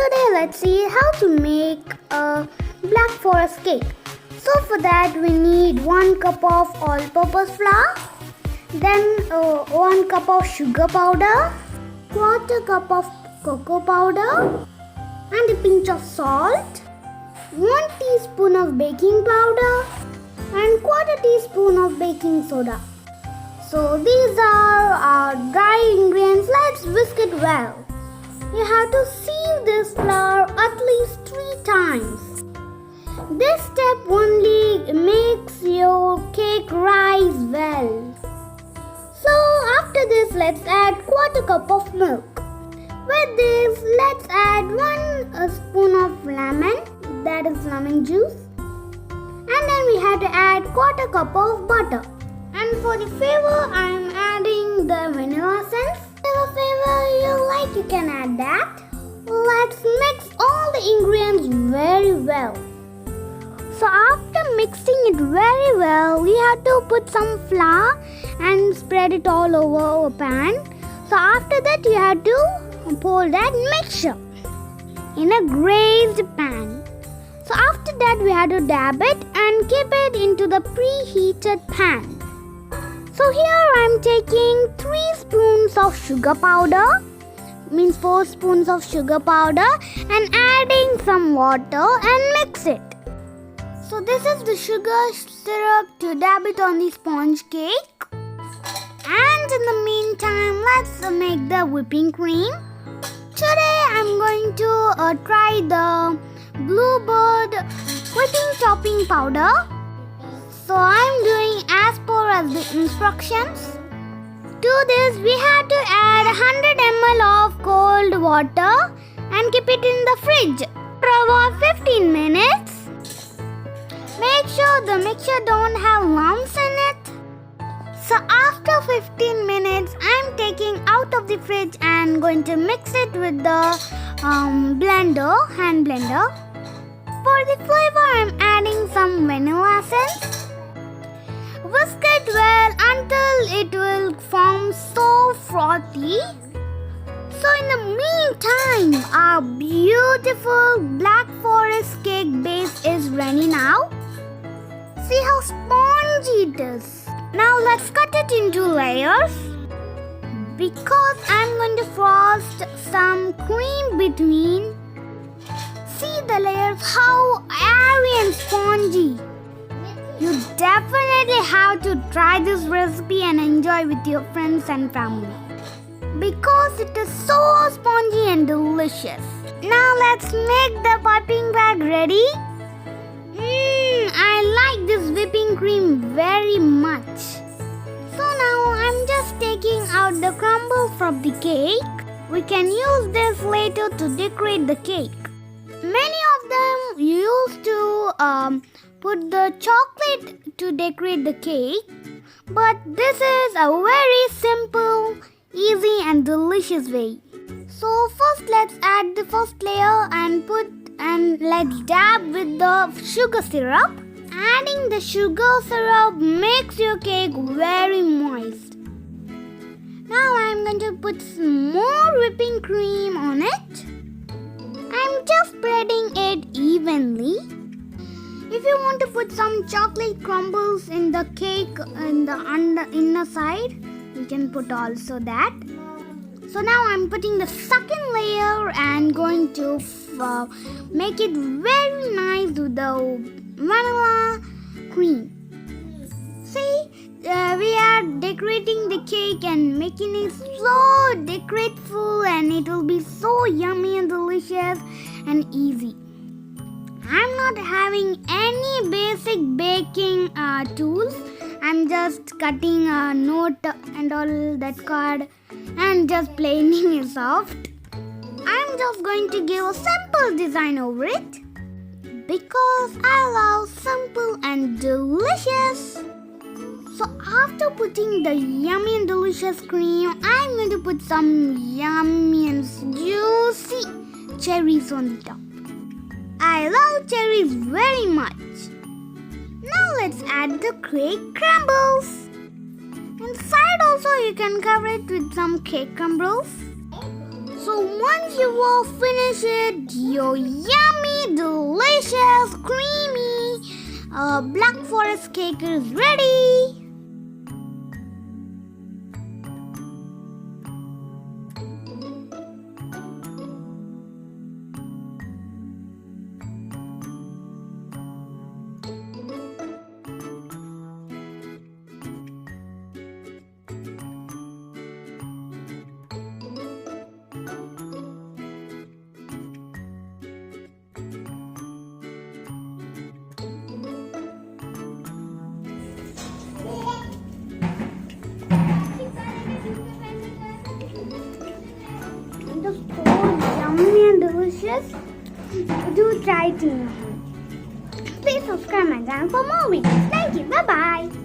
Today let's see how to make a black forest cake. So for that we need 1 cup of all-purpose flour, then 1 cup of sugar powder, 1/4 cup of cocoa powder and a pinch of salt, 1 teaspoon of baking powder and 1/4 teaspoon of baking soda. So these are our dry ingredients. Let's whisk it well. You have to sieve this flour at least 3 times. This step only makes your cake rise well. So after this, let's add 1/4 cup of milk. With this, let's add 1 spoon of lemon, that is lemon juice. And then we have to add 1/4 cup of butter. And for the flavor, I am adding the vanilla essence. Whatever flavor you like, you can add that. Let's mix all the ingredients very well. So after mixing it very well, we have to put some flour and spread it all over a pan. So after that, you have to pour that mixture in a grazed pan. So after that, we have to dab it and keep it into the preheated pan. So here I am taking 3 spoons of sugar powder, means 4 spoons of sugar powder, and adding some water and mix it. So this is the sugar syrup to dab it on the sponge cake. And in the meantime, let's make the whipping cream. Today I'm going to try the bluebird whipping topping powder. So I'm doing as per as the instructions. To this we have to add 100 ml of cold water and keep it in the fridge for about 15 minutes. Make sure the mixture don't have lumps in it. So after 15 minutes, I'm taking out of the fridge and going to mix it with the hand blender. For the flavor, I'm adding some vanilla essence. Whisk it well until it will form so frothy. So in the meantime, our beautiful black forest cake base is ready now. See how spongy it is. Now let's cut it into layers. Because I'm going to frost some cream between. See the layers, how airy and spongy. You definitely have to try this recipe and enjoy with your friends and family. Because it is so spongy and delicious. Now let's make the piping bag ready. I like this whipping cream very much. So now I'm just taking out the crumble from the cake. We can use this later to decorate the cake. Many of them used to put the chocolate to decorate the cake. But this is a very simple, easy and delicious way. So first let's add the first layer and let's dab with the sugar syrup. Adding the sugar syrup makes your cake very moist. Now I'm going to put some more whipping cream on it. I'm just spreading it evenly. If you want to put some chocolate crumbles in the cake in the inner side, you can put also that. So now I'm putting the second layer and going to make it very nice with the vanilla cream. See, we are decorating the cake and making it so decorateful, and it will be so yummy and delicious and easy. I'm not having any basic baking tools. I'm just cutting a note and all that card and just planing it soft. I'm just going to give a simple design over it because I love simple and delicious. So after putting the yummy and delicious cream, I'm going to put some yummy and juicy cherries on the top. I love cherries very much. Now let's add the cake crumbles. Inside also you can cover it with some cake crumbles. So once you will finish it, your yummy, delicious, creamy Black Forest cake is ready. It is so yummy and delicious. Do try it in your home. Please subscribe my channel for more videos. Thank you. Bye bye.